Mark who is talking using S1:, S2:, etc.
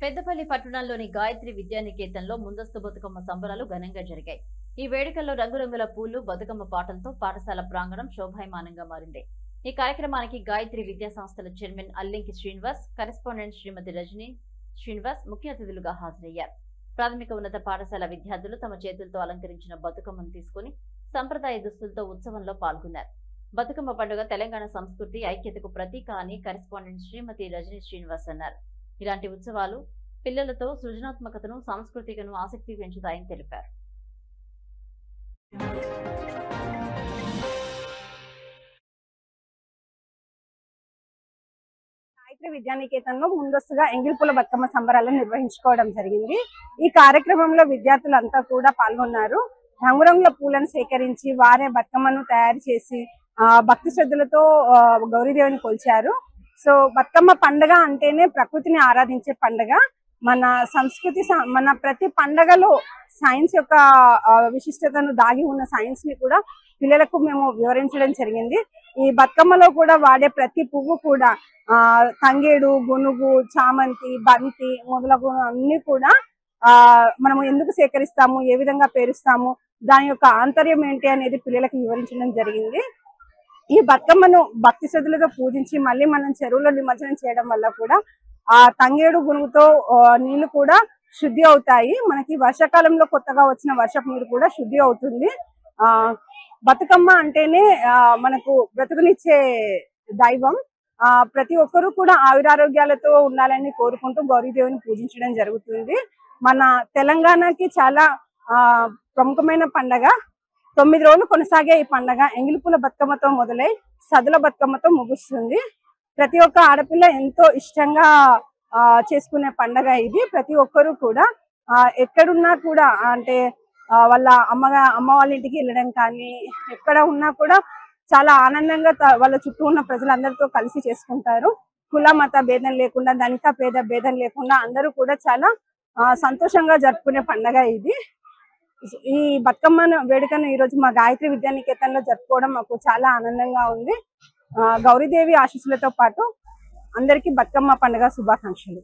S1: పెద్దపల్లి పట్టణంలోని గాయత్రి విద్యానికేతన్లో ముందస్తు బతుకమ్మ సంబరాలు ఘనంగా జరిగాయి. ఈ వేడుకల్లో రంగురంగుల పూలు, బతుకమ్మ పాటలతో పాఠశాల ప్రాంగణం శోభాయమానంగా మారింది. ఈ కార్యక్రమానికి గాయత్రి విద్యా సంస్థల చైర్మన్ అల్లింకి శ్రీనివాస్, కరెస్పాండెంట్ శ్రీమతి రజనీ శ్రీనివాస్ ముఖ్య అతిథులుగా హాజరయ్యారు. ప్రాథమిక ఉన్నత పాఠశాల విద్యార్థులు తమ చేతులతో అలంకరించిన బతుకమ్మను తీసుకుని సంప్రదాయ దుస్తులతో ఉత్సవంలో పాల్గొన్నారు. బతుకమ్మ పండుగ తెలంగాణ సంస్కృతి, ఐక్యతకు ప్రతీక అని కరెస్పాండెంట్ శ్రీమతి రజనీ శ్రీనివాస్ అన్నారు. ఇలాంటి ఉత్సవాలు పిల్లలతో సృజనాత్మకతను, సాంస్కృతికను ఆసక్తి పెంచుతాయని తెలిపారు.
S2: గాయత్రి విద్యానికేతన్లో ముందస్తుగా ఎంగిల్పూల బతుకమ్మ సంబరాలను నిర్వహించుకోవడం జరిగింది. ఈ కార్యక్రమంలో విద్యార్థులంతా కూడా పాల్గొన్నారు. రంగురంగుల పూలను సేకరించి వారే బతుకమ్మను తయారు చేసి భక్తి శ్రద్ధలతో గౌరీదేవిని కొలిచారు. సో బతుకమ్మ పండుగ అంటేనే ప్రకృతిని ఆరాధించే పండుగ. మన సంస్కృతి, మన ప్రతి పండుగలో సైన్స్ యొక్క విశిష్టతను దాగి ఉన్న సైన్స్ ని కూడా పిల్లలకు మేము వివరించడం జరిగింది. ఈ బతుకమ్మలో కూడా వాడే ప్రతి పువ్వు కూడా తంగేడు, గునుగు, చామంతి, బంతి మొదలగు అన్ని కూడా మనము ఎందుకు సేకరిస్తాము, ఏ విధంగా పేరుస్తాము, దాని యొక్క ఆంతర్యం ఏంటి అనేది పిల్లలకు వివరించడం జరిగింది. ఈ బతుకమ్మను భక్తి శ్రద్ధలతో పూజించి మళ్ళీ మనం చెరువులో నిమజ్జనం చేయడం వల్ల కూడా ఆ తంగేడు గునుగుతో నీళ్లు కూడా శుద్ధి అవుతాయి. మనకి వర్షాకాలంలో కొత్తగా వచ్చిన వర్షపు నీరు కూడా శుద్ధి అవుతుంది. బతుకమ్మ అంటేనే మనకు బ్రతుకునిచ్చే దైవం. ప్రతి ఒక్కరూ కూడా ఆయురారోగ్యాలతో ఉండాలని కోరుకుంటూ గౌరీదేవిని పూజించడం జరుగుతుంది. మన తెలంగాణకి చాలా ప్రముఖమైన పండగ. 9 రోజులు కొనసాగే ఈ పండగ ఎంగిలిపూల బతుకమ్మతో మొదలై సదుల బతుకమ్మతో ముగుస్తుంది. ప్రతి ఒక్క ఆడపిల్ల ఎంతో ఇష్టంగా చేసుకునే పండగ ఇది. ప్రతి ఒక్కరూ కూడా ఎక్కడున్నా కూడా అంటే వాళ్ళ అమ్మ వాళ్ళ ఇంటికి వెళ్ళడం కానీ, ఎక్కడ ఉన్నా కూడా చాలా ఆనందంగా వాళ్ళ చుట్టూ ఉన్న ప్రజలందరితో కలిసి చేసుకుంటారు. కుల మత భేదం లేకుండా, ధనిక పేద భేదం లేకుండా అందరూ కూడా చాలా సంతోషంగా జరుపుకునే పండగ ఇది. ఈ బతుకమ్మ వేడుకను ఈరోజు మా గాయత్రి విద్యానికేతన్లో జరుపుకోవడం మాకు చాలా ఆనందంగా ఉంది. గౌరీదేవి ఆశీస్సులతో పాటు అందరికీ బతుకమ్మ పండుగ శుభాకాంక్షలు.